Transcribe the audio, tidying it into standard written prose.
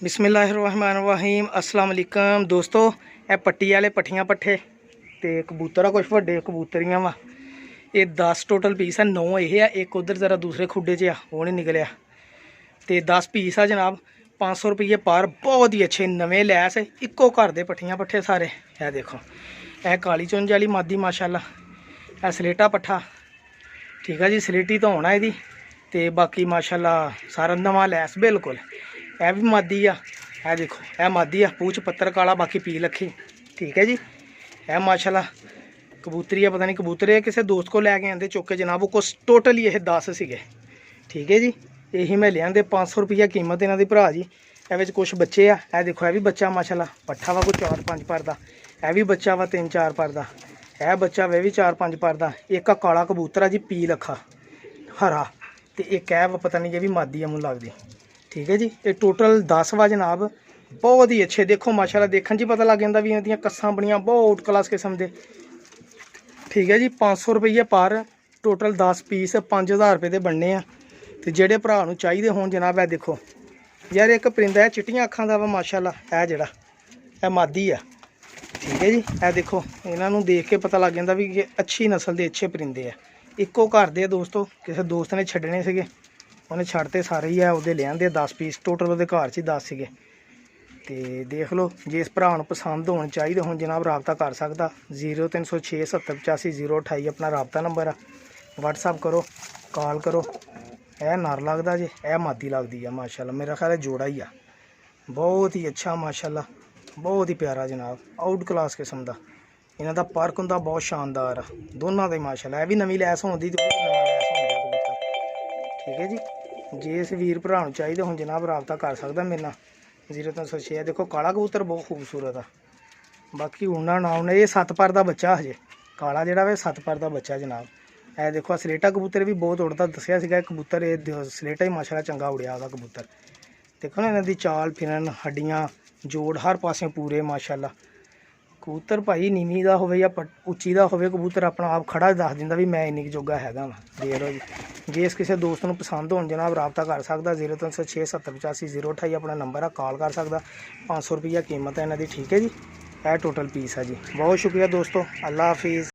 बिस्मिल्लाहिर्रहमानिर्रहीम अस्सलाम वालेकुम दोस्तों। ये पट्टी वाले पट्ठियां पट्ठे ते कबूतर आ, कुछ वड्डे कबूतरियां वा। ये 10 टोटल पीस है, 9 ये एक उधर जरा दूसरे खुडे च वो नहीं निकलिया। तो 10 पीस आ जनाब, 500 रुपये पर। बहुत ही अच्छे नवे लैस इक्को घर दे पट्ठियां पट्ठे सारे। यह देखो यह काली चुंज वाली मादी माशाल्लाह, यह सलेटा पट्ठा ठीक है जी, सलेटी तो होना यदी। तो बाकी माशाल्लाह सारा नवा लैस बिल्कुल। यह भी मादी आ, यह देखो यह मादी आ, पूछ पत्तर काला बाकी पी लखी ठीक है जी। यह माशाल्लाह कबूतरी है, पता नहीं कबूतर है, किसी दोस्त को लैके आते चुके जनाब। को टोटल ही 10 सीगे ठीक है जी। यही मैं ले आते 500 रुपया कीमत इन्हों की भरा जी। ये कुछ बच्चे आ, यह देखो यह भी बच्चा माशाल्लाह पट्ठा वा, कोई 4-5 पर का। यह भी बच्चा वा 3-4 पर का। यह बच्चा वह भी 4-5 पर का। एक काला कबूतर आ जी, पी लखा हरा। तो एक है पता नहीं ये भी मादी है मुझे लगती ठीक है जी। ये टोटल 10 वा जनाब, बहुत ही अच्छे। देखो माशाल्लाह देखने जी पता लग जाता भी इन्होंने कस्सां बनिया बहुत क्लास किस्म के ठीक है जी। 500 रुपये पर टोटल 10 पीस 5000 रुपये के बनने आ। तो जेडे भरा नूं चाहिए हो जनाब, है देखो यार एक परिंदा है चिट्टियां अखां दा वा माशाल्लाह, है जड़ा है मादी है ठीक है जी। है देखो इन्हों देख के पता लग जाता भी ये अच्छी नस्ल के अच्छे परिंदे है। इक्को घर दे दोस्तों, किसी दोस्त ने छड्डने सीगे, उन्हें छड्डते सारे ही है, वो ले आंदे 10 पीस टोटल वो घर च 10 सीगे। तो देख लो जे इस भरा पसंद होने चाहिए हो जनाब, रबता कर सकता। 0306 70 85 028 अपना रबता नंबर है। व्हाट्सअप करो, कॉल करो। यह नर लगता जे, यह मादी लगती है माशाल्लाह, मेरा ख्याल है जोड़ा ही आ। बहुत ही अच्छा माशाल्लाह, बहुत ही प्यारा जनाब, आउट क्लास किस्म का। इन्हों का परक होंदा बहुत शानदार आ दोनों का माशाल्लाह। यह भी नवी लैस होंदी ठीक है जी। जे इस वीर भरा चाहिए हो जनाब, रबता कर सकता मेरे नाल 0306। देखो काला कबूतर बहुत खूबसूरत आ, बाकी उड़ना ना उड़ना। ये 7 पर का बच्चा हजे, काला जोड़ा वे 7 पर का बच्चा जनाब। यह देखो सलेटा कबूतर भी बहुत उड़ता दसिया सीगा कबूतर। ये सलेटा ही माशाल्लाह चंगा उड़िया ਉਹਦਾ कबूतर। देखो ना इन्हों की चाल फिरन हड्डियाँ जोड़ हर पासे पूरे माशाल्लाह। कबूतर भाई नीवी का हो या उच्ची का हो, कबूतर अपना आप खड़ा दस दिंदा भी मैं इन्नी जोगा हैगा वा। देख लो जी, जे इस किसी दोस्त को पसंद हो जनाब, रबता कर सकता। 0306 70 85 028 अपना नंबर है, कॉल कर सकता। 500 रुपया कीमत है इन्हों की ठीक है जी। यह टोटल पीस है जी। बहुत शुक्रिया दोस्तों, अल्लाह हाफिज़।